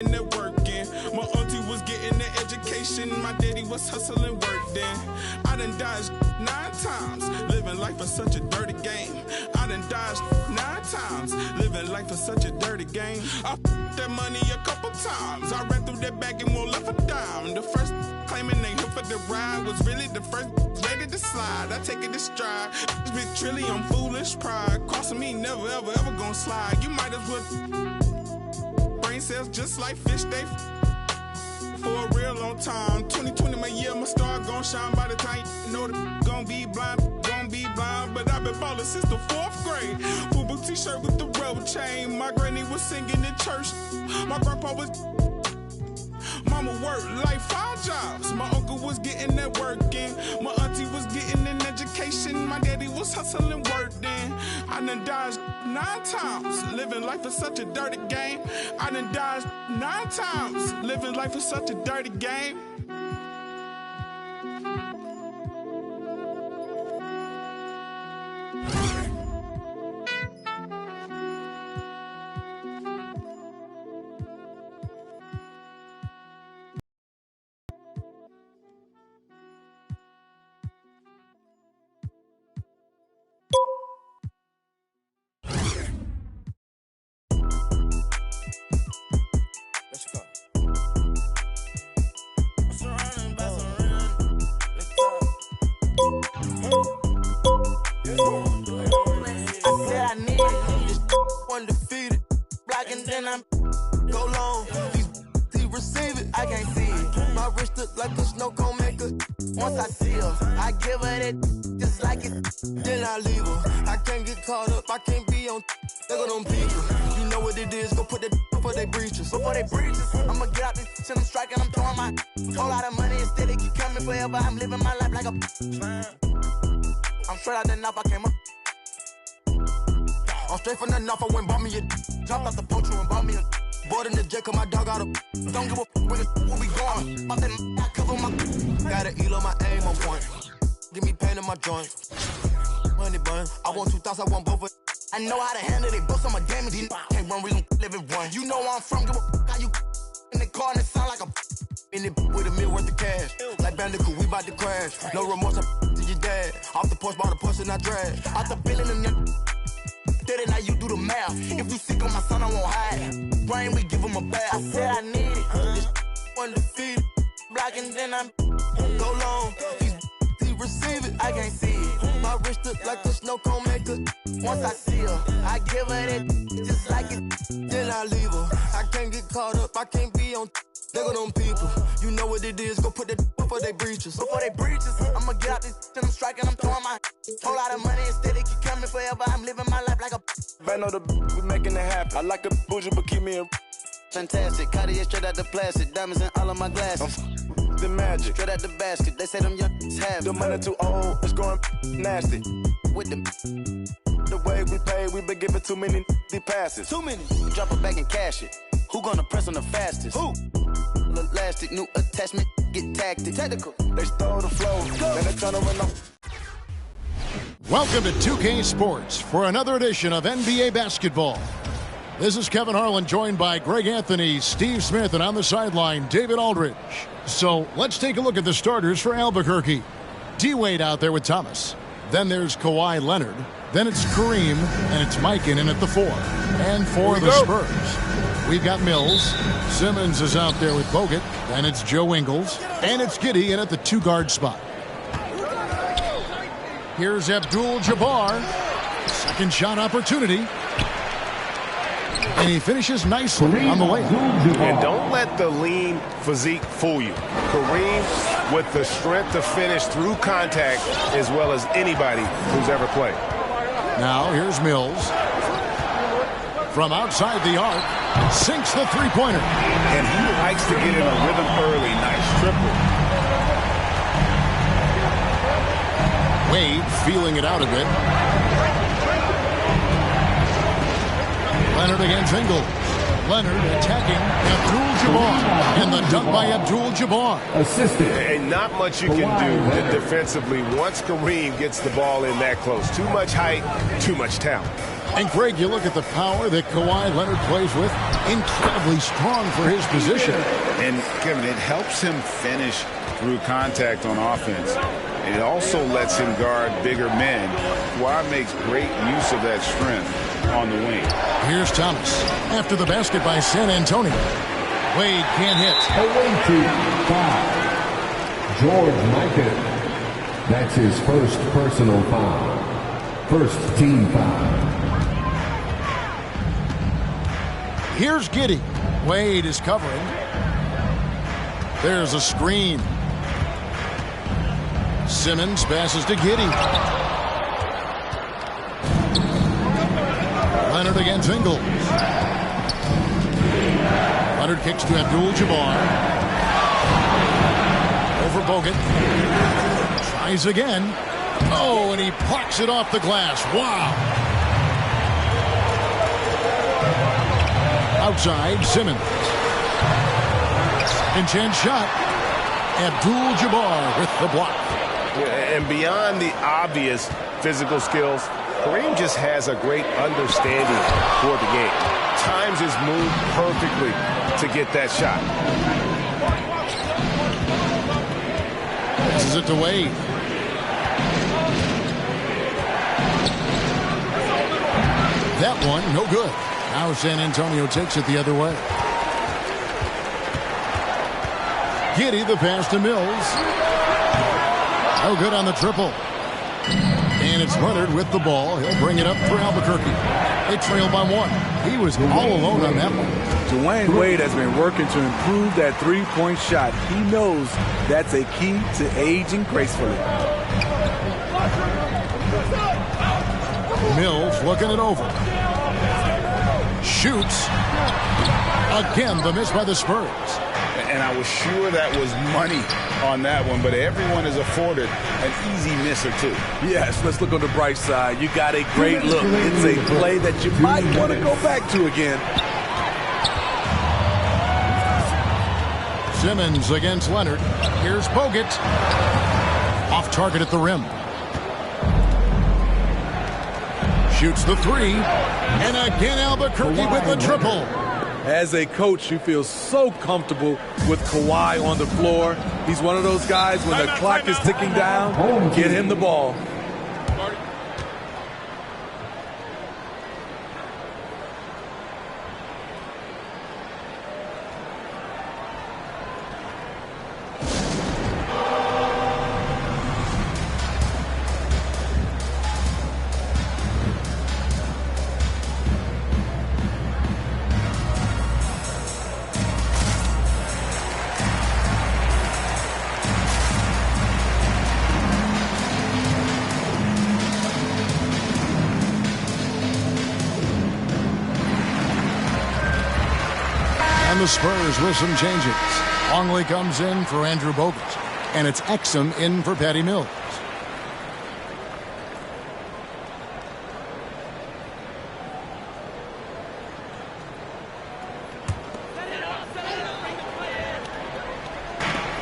Networking. My auntie was getting the education. My daddy was hustling work then. I done dodged 9 times. Living life is such a dirty game. I done dodged 9 times. Living life is such a dirty game. I that money a couple times. I ran through that bag and won't left a dime. The first claiming they here for the ride was really the first ready to slide. I take it to stride. This big trilly, I'm foolish pride. Crossing me, never ever ever gonna slide. You might as well. Brain cells just like fish, they for a real long time. 2020 my year, my star gon' shine. By the time you know the gon' be blind. But I've been ballin' since the 4th grade. Fubu t-shirt with the rope chain. My granny was singing in church. My grandpa was mama worked like 5 jobs. My uncle was getting that working. My auntie was getting an education. My daddy was hustling work then. I done dodged 9 times. Living life is such a dirty game. I done dodged 9 times. Living life is such a dirty game. I'm living my life like a I'm straight out the knife, I came up. I'm straight from the knife, I went bought me a jumped out the poacher and bought me a board in the jet, cause my dog out a don't give a where we going. Off that I cover my got an eel on my aim on point. Give me pain in my joints. Money bun, I want 2,000, I want both of I know how to handle it, both on my damage. Can't run, we gon' live it one. You know where I'm from, give a how you in the car and it sound like a in it with a meal worth of cash. Like Bandicoot, we bout to crash. No remorse, I to your dad. Off the porch, bought a push and I drag. Out the billing and then did it, now you do the math. If you sick on my son, I won't hide. Brain, we give him a bath. I said I need it. This undefeated. Blocking, then I'm go long. He receive it, I can't see it. My wrist look like a snow cone maker. Once I see her, I give her that just like it. Then I leave her. I can't get caught up, I can't be on. They go them people, you know what it is. Go put that before they breaches. Before they breaches, I'ma get out this and I'm striking, I'm throwing my whole lot of money instead it keep coming forever. I'm living my life like a man on the we making it happen. I like a bougie, but keep me a fantastic. Cartier straight out the plastic, diamonds in all of my glasses. The magic, straight out the basket. They say them young have the money too old, it's going nasty. With them, the way we pay, we been giving too many passes. Too many. Drop it back and cash it. Who gonna press on the fastest? Who? Elastic, new attachment, get tactic. Technical. They stole the flow, then they turn around. Welcome to 2K Sports for another edition of NBA basketball. This is Kevin Harlan, joined by Greg Anthony, Steve Smith, and on the sideline, David Aldridge. So let's take a look at the starters for Albuquerque. D-Wade out there with Thomas. Then there's Kawhi Leonard. Then it's Kareem, and it's Mikan at the 4. And for the Spurs, we've got Mills. Simmons is out there with Bogut. And it's Joe Ingles. And it's Giddey in at the 2-guard spot. Here's Abdul-Jabbar. Second shot opportunity. And he finishes nicely on the way. And don't let the lean physique fool you. Kareem with the strength to finish through contact as well as anybody who's ever played. Now here's Mills. From outside the arc, sinks the three-pointer. And he likes to get in a rhythm early. Nice triple. Wade feeling it out a bit. Leonard against Ingles. Leonard attacking Abdul-Jabbar. And the dunk by Abdul-Jabbar. Assisted. And not much you can do defensively once Kareem gets the ball in that close. Too much height, too much talent. And Greg, you look at the power that Kawhi Leonard plays with, incredibly strong for his position. And Kevin, it helps him finish through contact on offense. And it also lets him guard bigger men. Kawhi makes great use of that strength on the wing. Here's Thomas after the basket by San Antonio. Wade can't hit. Away to foul. George Mikan. That's his first personal foul. First team foul. Here's Giddey. Wade is covering. There's a screen. Simmons passes to Giddey. Leonard against Ingles. Leonard kicks to Abdul-Jabbar. Over Bogut. Tries again. Oh, and he plucks it off the glass. Wow. Outside, Simmons. And chance shot. Abdul-Jabbar with the block. And beyond the obvious physical skills, Kareem just has a great understanding for the game. Times his move perfectly to get that shot. Passes it to Wade. That one, no good. Now San Antonio takes it the other way. Giddey, the pass to Mills. No good on the triple. And it's Leonard with the ball. He'll bring it up for Albuquerque. They trail by one. He was all alone on that one. Dwayne Wade has been working to improve that three-point shot. He knows that's a key to aging gracefully. Mills looking it over. Shoots. Again, the miss by the Spurs. And I was sure that was money on that one, but everyone is afforded an easy miss or two. Yes, let's look on the bright side. You got a great look. It's a play that you might want to go back to again. Simmons against Leonard. Here's Bogut. Off target at the rim. Shoots the three. And again Albuquerque with the triple. As a coach, you feel so comfortable with Kawhi on the floor. He's one of those guys, when the clock is ticking down, get him the ball. The Spurs with some changes. Longley comes in for Andrew Bogut. And it's Exum in for Patty Mills.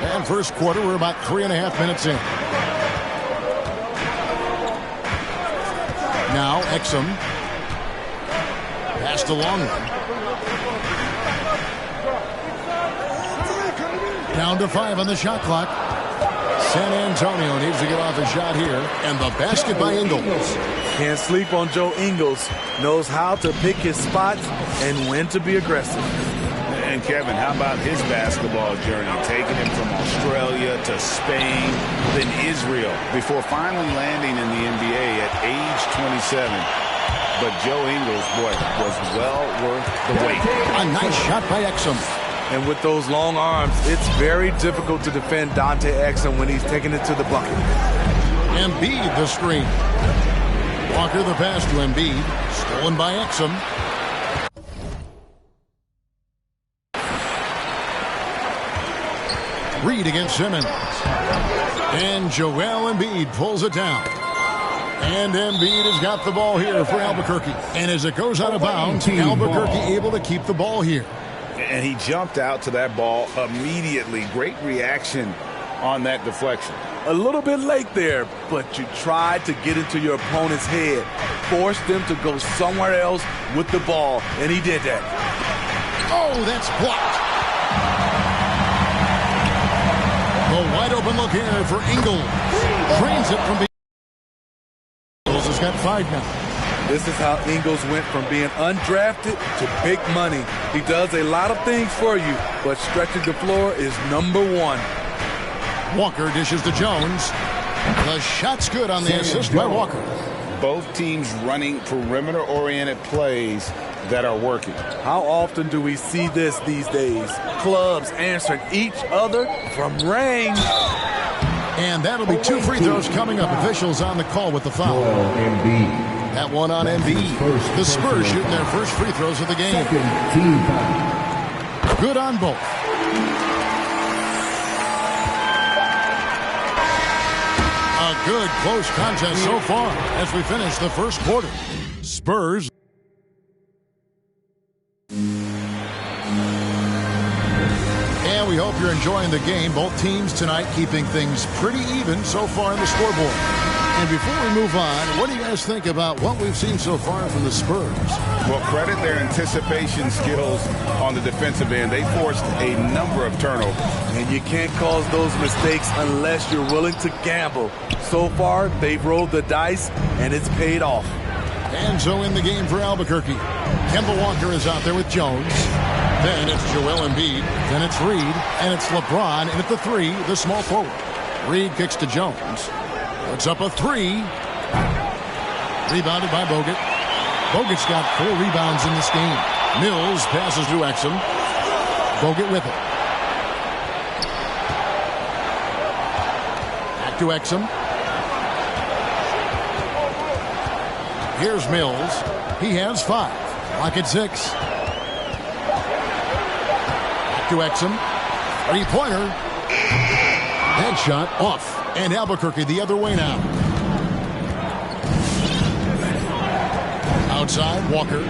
And first quarter, we're about 3.5 minutes in. Now Exum. Pass to Longley. Down to 5 on the shot clock. San Antonio needs to get off a shot here. And the basket by Ingles. Can't sleep on Joe Ingles. Knows how to pick his spots and when to be aggressive. And Kevin, how about his basketball journey? Taking him from Australia to Spain, then Israel, before finally landing in the NBA at age 27. But Joe Ingles, boy, was well worth the wait. A nice shot by Exum. And with those long arms, it's very difficult to defend Dante Exum when he's taking it to the bucket. Embiid the screen. Walker the pass to Embiid. Stolen by Exum. Reed against Simmons. And Joel Embiid pulls it down. And Embiid has got the ball here for Albuquerque. And as it goes out of bounds, Albuquerque able to keep the ball here. And he jumped out to that ball immediately. Great reaction on that deflection. A little bit late there, but you tried to get into your opponent's head, force them to go somewhere else with the ball, and he did that. Oh, that's blocked. The wide open look here for Ingles. Drains it from the... Ingles has got 5 now. This is how Ingles went from being undrafted to big money. He does a lot of things for you, but stretching the floor is number 1. Walker dishes to Jones. The shot's good on the assist by Walker. Both teams running perimeter-oriented plays that are working. How often do we see this these days? Clubs answering each other from range. And that'll be 2 free throws coming up. Officials on the call with the foul. That one on Embiid. The Spurs shooting their first free throws of the game. Good on both. A good close contest so far as we finish the first quarter. Spurs. And we hope you're enjoying the game. Both teams tonight keeping things pretty even so far in the scoreboard. And before we move on, what do you guys think about what we've seen so far from the Spurs? Well, credit their anticipation skills on the defensive end. They forced a number of turnovers. And you can't cause those mistakes unless you're willing to gamble. So far, they've rolled the dice, and it's paid off. And so in the game for Albuquerque, Kemba Walker is out there with Jones. Then it's Joel Embiid. Then it's Reed. And it's LeBron. And at the 3, the small forward. Reed kicks to Jones. Puts up a 3. Rebounded by Bogut. Bogut's got 4 rebounds in this game. Mills passes to Exum. Bogut with it. Back to Exum. Here's Mills. He has 5. Lock at 6. Back to Exum. 3-pointer. Headshot off. And Albuquerque the other way now. Outside, Walker.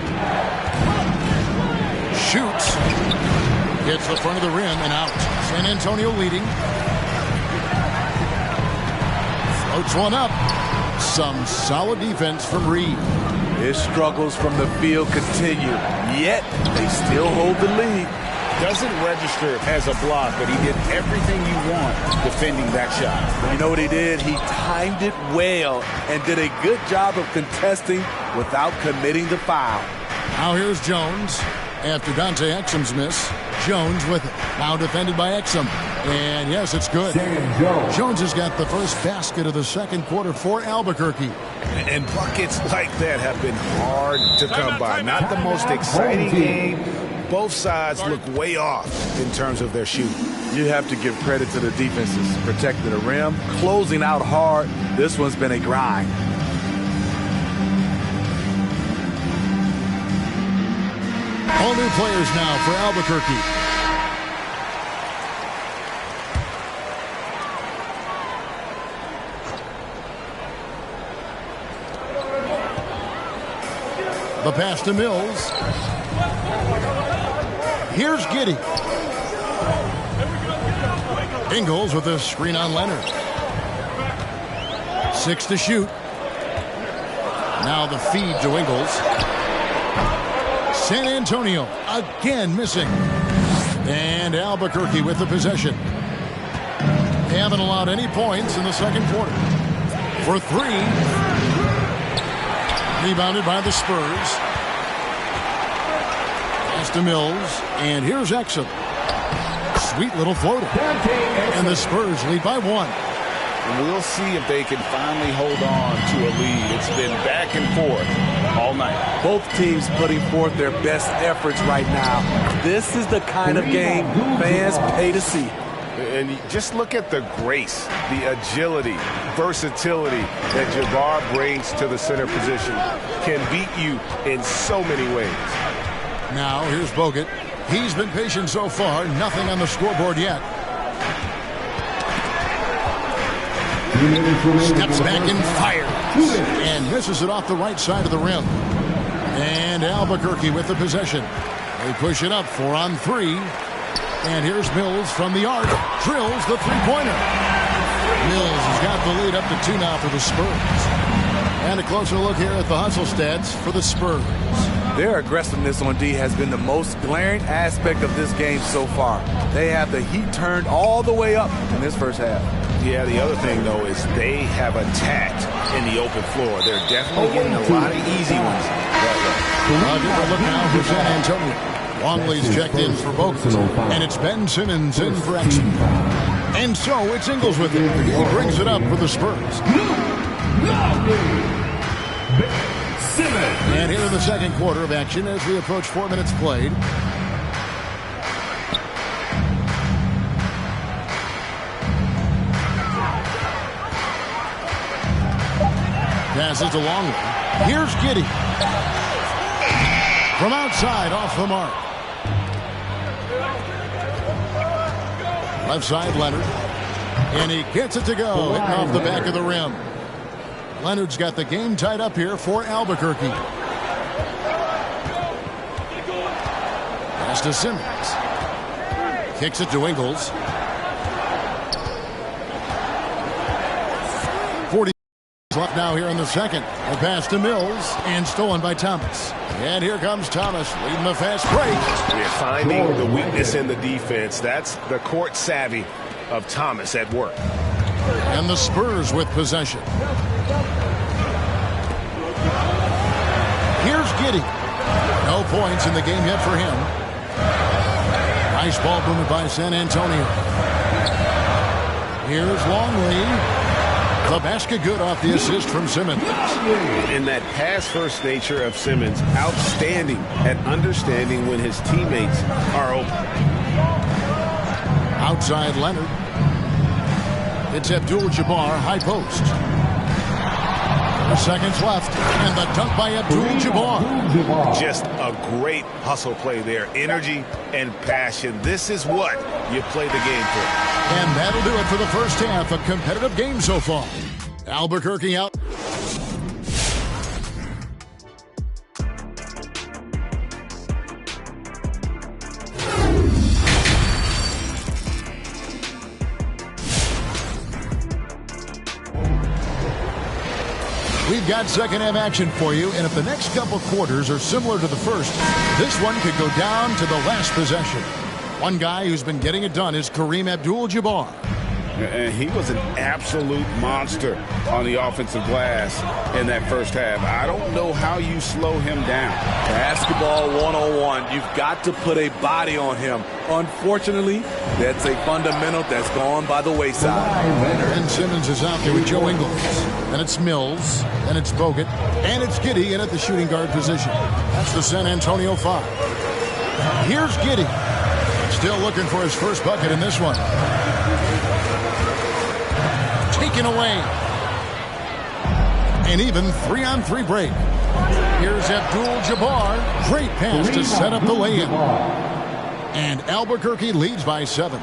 Shoots. Hits the front of the rim and out. San Antonio leading. Floats one up. Some solid defense from Reed. His struggles from the field continue, yet they still hold the lead. Doesn't register as a block, but he did everything you want defending that shot. You know what he did? He timed it well and did a good job of contesting without committing the foul. Now here's Jones. After Dante Exum's miss, Jones with it. Now defended by Exum. And yes, it's good. Jones has got the first basket of the second quarter for Albuquerque. And buckets like that have been hard to come by. Not the most exciting game. Both sides look way off in terms of their shooting. You have to give credit to the defenses. Protecting the rim, closing out hard. This one's been a grind. All new players now for Albuquerque. The pass to Mills. Here's Giddey. Ingles with a screen on Leonard. 6 to shoot. Now the feed to Ingles. San Antonio again missing. And Albuquerque with the possession. They haven't allowed any points in the second quarter. For 3. Rebounded by the Spurs. Pass to Mills. And here's Exum. Sweet little floater. And the Spurs lead by 1. We'll see if they can finally hold on to a lead. It's been back and forth all night. Both teams putting forth their best efforts right now. This is the kind of game fans pay to see. And just look at the grace, the agility, versatility that Jabbar brings to the center position. Can beat you in so many ways. Now here's Bogut. He's been patient so far. Nothing on the scoreboard yet. Steps back and fires. And misses it off the right side of the rim. And Albuquerque with the possession. They push it up 4 on 3. And here's Mills from the arc. Drills the three-pointer. Mills has got the lead up to 2 now for the Spurs. And a closer look here at the hustle stats for the Spurs. Their aggressiveness on D has been the most glaring aspect of this game so far. They have the heat turned all the way up in this first half. Yeah, the other thing, though, is they have attacked in the open floor. They're definitely getting a lot of easy ones that way. A different look now for San Antonio. Longley's checked in for Bogut, and it's Ben Simmons in for Exum. And so it's Ingles with it. He brings it up for the Spurs. And here in the second quarter of action as we approach 4 minutes played. Passes to Longley. Here's Giddey. From outside, off the mark. Left side, Leonard. And he gets it to go, hitting off the back of the rim. Leonard's got the game tied up here for Albuquerque. Pass to Simmons. Kicks it to Ingles. 40 left now here in the second. A pass to Mills and stolen by Thomas. And here comes Thomas leading the fast break. We're finding the weakness in the defense. That's the court savvy of Thomas at work. And the Spurs with possession. Here's Giddey. No points in the game yet for him. Nice ball movement by San Antonio. Here's Longley. The basket good off the assist from Simmons. In that pass-first nature of Simmons, outstanding at understanding when his teammates are open. Outside Leonard. It's Abdul-Jabbar, high post. 4 seconds left, and the dunk by Abdul-Jabbar. Just a great hustle play there. Energy and passion. This is what you play the game for. And that'll do it for the first half. A competitive game so far. Albuquerque out. We've got second half action for you, and if the next couple quarters are similar to the first, this one could go down to the last possession. One guy who's been getting it done is Kareem Abdul-Jabbar. And he was an absolute monster on the offensive glass in that first half. I don't know how you slow him down. Basketball 101. You've got to put a body on him. Unfortunately, that's a fundamental that's gone by the wayside. And Simmons is out there with Joe Ingles. And it's Mills. And it's Bogut. And it's Giddey in at the shooting guard position. That's the San Antonio 5. Here's Giddey. Still looking for his first bucket in this one. Taken away. An even 3-on-3 break. Here's Abdul-Jabbar. Great pass to set up the layup. And Albuquerque leads by 7.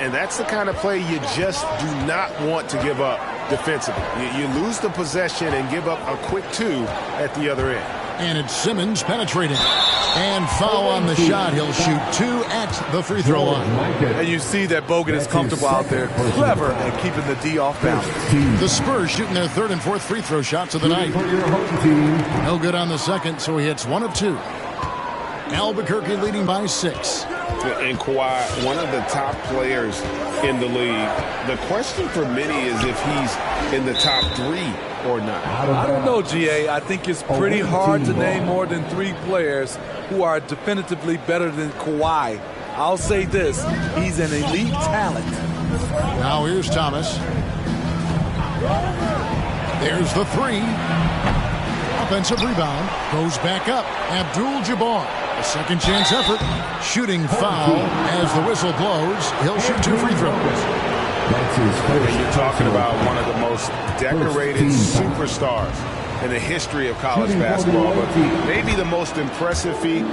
And that's the kind of play you just do not want to give up defensively. You lose the possession and give up a quick 2 at the other end. And it's Simmons penetrating. And foul on the shot. He'll shoot 2 at the free throw line. And you see that Bogut is comfortable out there. Clever at keeping the D off balance. The Spurs shooting their 3rd and 4th free throw shots of the night. No good on the second, so he hits 1 of 2. Albuquerque leading by 6. And Kawhi, one of the top players in the league. The question for many is if he's in the top 3 or not. I don't know, GA. I think it's pretty hard to name more than 3 players who are definitively better than Kawhi. I'll say this, he's an elite talent. Now here's Thomas. There's the 3. Offensive rebound. Goes back up. Abdul-Jabbar. A second chance effort. Shooting foul as the whistle blows. He'll shoot 2 free throws. And you're talking about one of the most decorated superstars in the history of college basketball, but maybe the most impressive feat.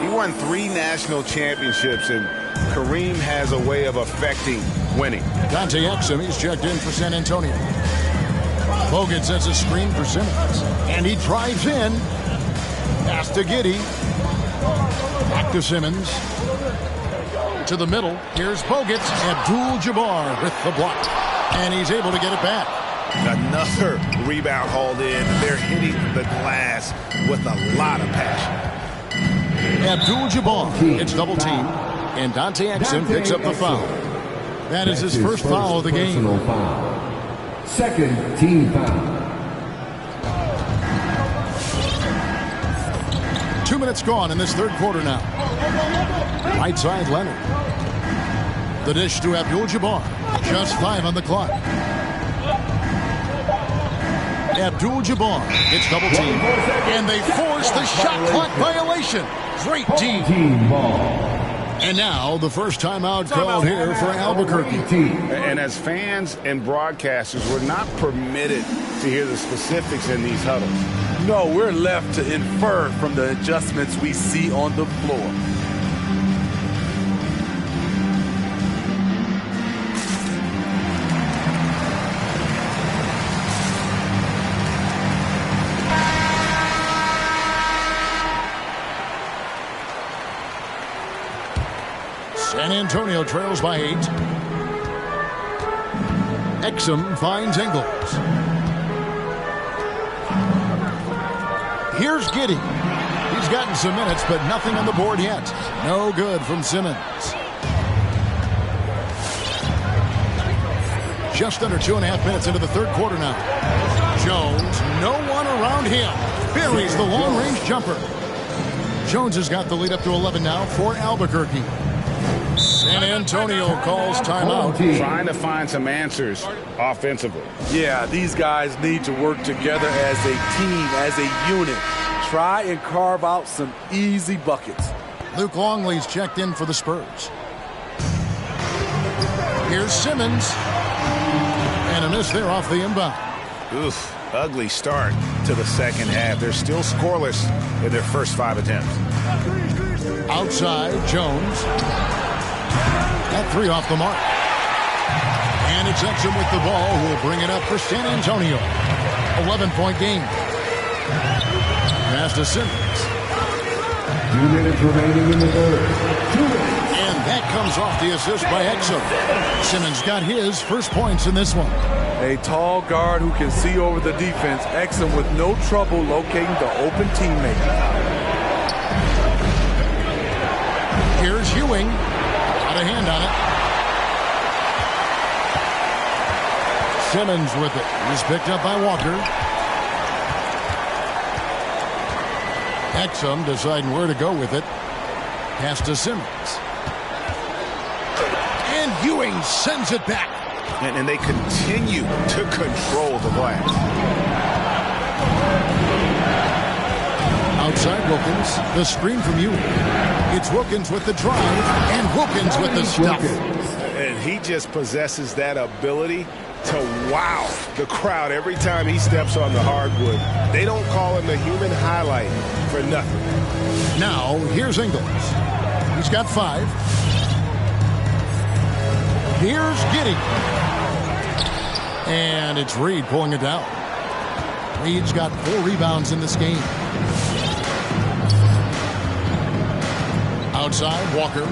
He won 3 national championships, and Kareem has a way of affecting winning. Dante Exum, he's checked in for San Antonio. Bogut sets a screen for Simmons, and he drives in. Pass to Giddey. Back to Simmons. to the middle. Here's Bogut. Abdul-Jabbar with the block. And he's able to get it back. Another rebound hauled in. They're hitting the glass with a lot of passion. Abdul-Jabbar gets double teamed, and Dante Exum picks up the foul. That is his first foul of the game. Foul. Second team foul. 2 minutes gone in this third quarter now. Right side, Leonard. The dish to Abdul-Jabbar. Just 5 on the clock. Abdul-Jabbar gets double teamed, and they force the shot clock violation. Great team. Team ball. And now the first timeout called here for Albuquerque. And as fans and broadcasters, we're not permitted to hear the specifics in these huddles. No, we're left to infer from the adjustments we see on the floor. San Antonio trails by 8. Exum finds Ingles. Here's Giddey. He's gotten some minutes, but nothing on the board yet. No good from Simmons. Just under 2.5 minutes into the third quarter now. Jones, no one around him. Buries the long-range jumper. Jones has got the lead up to 11 now for Albuquerque. San Antonio calls timeout. Trying to find some answers offensively. Yeah, these guys need to work together as a team, as a unit. Try and carve out some easy buckets. Luke Longley's checked in for the Spurs. Here's Simmons. And a miss there off the inbound. Oof, ugly start to the second half. They're still scoreless in their first 5 attempts. Outside, Jones. That 3 off the mark. And it's Exum with the ball, who will bring it up for San Antonio. 11-point game. Pass to Simmons. 2 minutes remaining in the third. And that comes off the assist by Exum. Simmons got his first points in this one. A tall guard who can see over the defense. Exum with no trouble locating the open teammate. Here's Ewing. Got a hand on it. Simmons with it. He's picked up by Walker. Exum deciding where to go with it. Pass to Simmons. And Ewing sends it back. And they continue to control the glass. Outside Wilkins, the screen from Ewing. It's Wilkins with the drive, and Wilkins with the stuff. And he just possesses that ability to wow the crowd every time he steps on the hardwood. They don't call him the human highlight for nothing. Now, here's Ingles. He's got 5. Here's Giddey. And it's Reed pulling it down. Reed's got 4 rebounds in this game. Outside, Walker.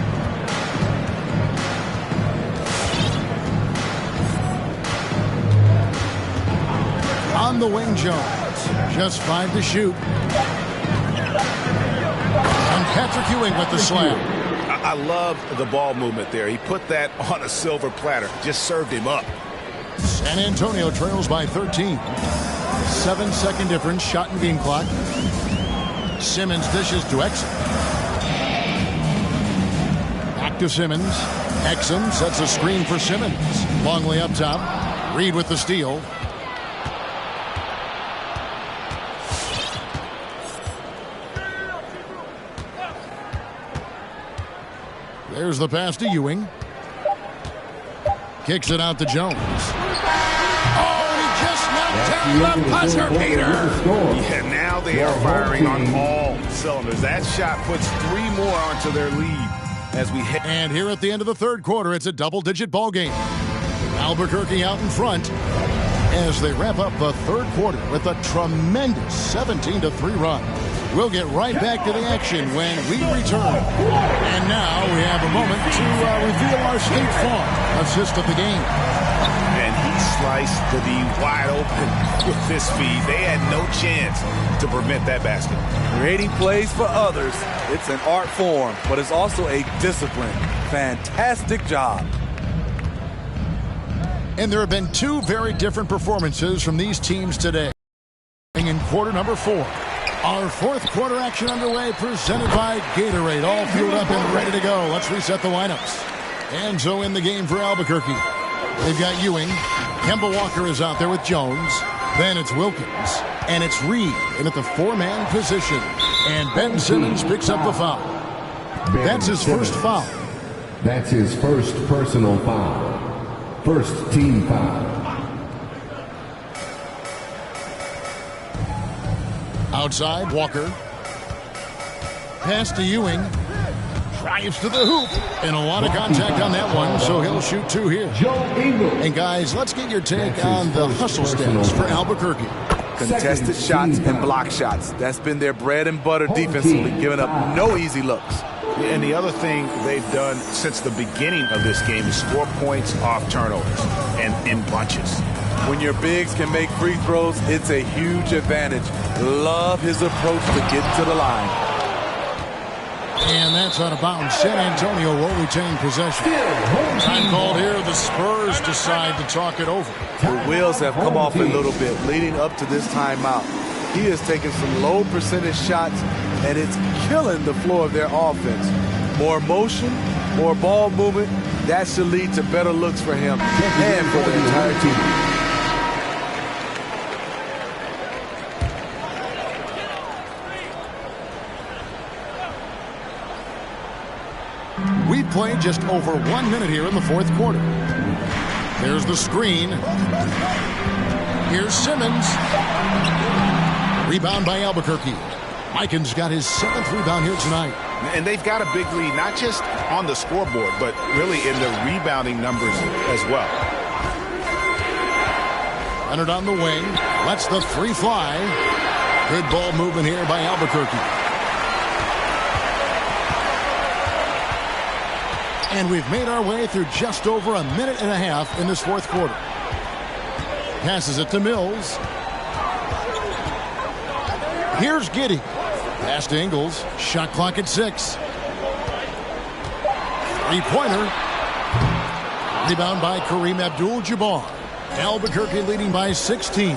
On the wing, Jones. Just 5 to shoot. And Patrick Ewing with the slam. I love the ball movement there. He put that on a silver platter. Just served him up. San Antonio trails by 13. 7-second difference, shot and game clock. Simmons dishes to Exum. Back to Simmons. Exum sets a screen for Simmons. Longley up top. Reed with the steal. There's the pass to Ewing. Kicks it out to Jones. Oh, and he just knocked down the buzzer beater. Yeah, now they are firing on all cylinders. That shot puts 3 more onto their lead as we hit. And here at the end of the third quarter, it's a double-digit ball game. Albuquerque out in front as they wrap up the third quarter with a tremendous 17-3 run. We'll get right back to the action when we return. And now we have a moment to reveal our State Farm assist of the game. And he sliced the D wide open with this feed. They had no chance to prevent that basket. Creating plays for others, it's an art form, but it's also a discipline. Fantastic job. And there have been two very different performances from these teams today. In quarter number 4. Our fourth quarter action underway, presented by Gatorade. All fueled up and ready to go. Let's reset the lineups. Enzo in the game for Albuquerque. They've got Ewing. Kemba Walker is out there with Jones. Then it's Wilkins. And it's Reed in at the 4-man position. And Ben Simmons picks up the foul. That's his first foul. That's his first personal foul. First team foul. Outside, Walker. Pass to Ewing. Drives to the hoop. And a lot of contact on that one, so he'll shoot 2 here. And guys, let's get your take on the hustle stats for Albuquerque. Contested shots and block shots. That's been their bread and butter defensively, giving up no easy looks. And the other thing they've done since the beginning of this game is score points off turnovers and in bunches. When your bigs can make free throws, it's a huge advantage. Love his approach to get to the line. And that's out of bounds. San Antonio will retain possession. Time called here. The Spurs decide to talk it over. The wheels have come off a little bit leading up to this timeout. He has taken some low percentage shots, and it's killing the flow of their offense. More motion, more ball movement, that should lead to better looks for him and for the entire team. We played just over 1 minute here in the fourth quarter. There's the screen. Here's Simmons. Rebound by Albuquerque. Mikan's got his 7th rebound here tonight. And they've got a big lead, not just on the scoreboard, but really in the rebounding numbers as well. Leonard on the wing. Lets the 3 fly. Good ball movement here by Albuquerque. And we've made our way through just over a minute and a half in this fourth quarter. Passes it to Mills. Here's Giddey. Pass to Ingles. Shot clock at 6. 3-pointer. Rebound by Kareem Abdul-Jabbar. Albuquerque leading by 16.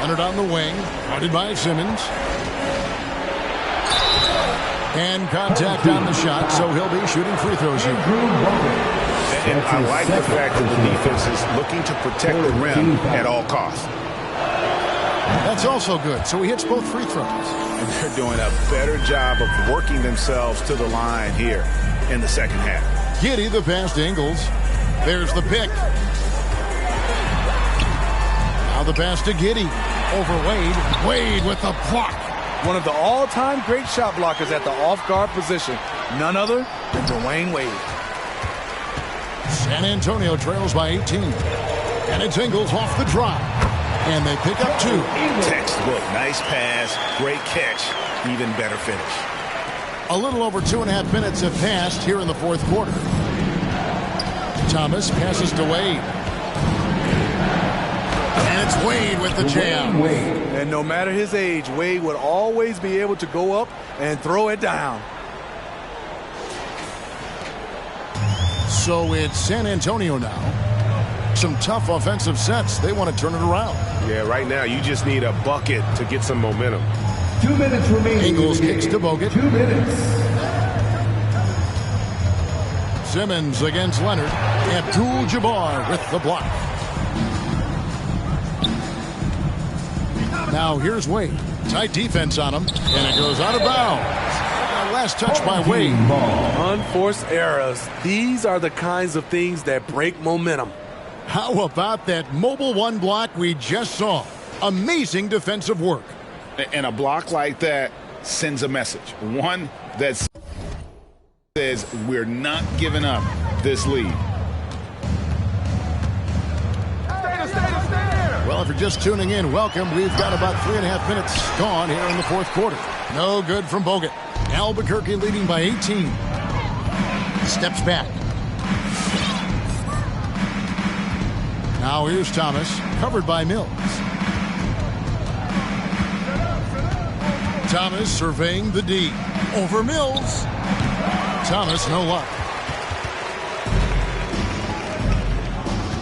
Leonard on the wing. Guarded by Simmons. And contact on the shot, so he'll be shooting free throws here. And I like the fact that the defense is looking to protect the rim at all costs. That's also good, so he hits both free throws. And they're doing a better job of working themselves to the line here in the second half. Giddey, the pass to Ingles. There's the pick. Now the pass to Giddey. Over Wade. Wade with the block. One of the all-time great shot blockers at the off-guard position. None other than Dwayne Wade. San Antonio trails by 18. And it's Ingles off the drop. And they pick up 2. Textbook. Nice pass. Great catch. Even better finish. A little over 2.5 minutes have passed here in the fourth quarter. Thomas passes to Wade. And it's Wade with the jam. And no matter his age, Wade would always be able to go up and throw it down. So it's San Antonio now. Some tough offensive sets. They want to turn it around. Yeah, right now you just need a bucket to get some momentum. 2 minutes remaining. Ingles kicks to Bogut. 2 minutes. Simmons against Leonard. Abdul-Jabbar with the block. Now here's Wade. Tight defense on him. And it goes out of bounds. Last touch by Wade. Unforced errors. These are the kinds of things that break momentum. How about that mobile 1 block we just saw? Amazing defensive work. And a block like that sends a message. One that says we're not giving up this lead. Well, if you're just tuning in, welcome. We've got about 3.5 minutes gone here in the fourth quarter. No good from Bogut. Albuquerque leading by 18. Steps back. Now here's Thomas, covered by Mills. Thomas surveying the D. Over Mills. Thomas, no luck.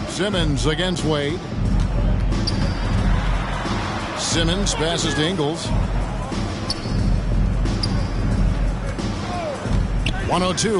Simmons against Wade. Simmons passes to Ingles. 102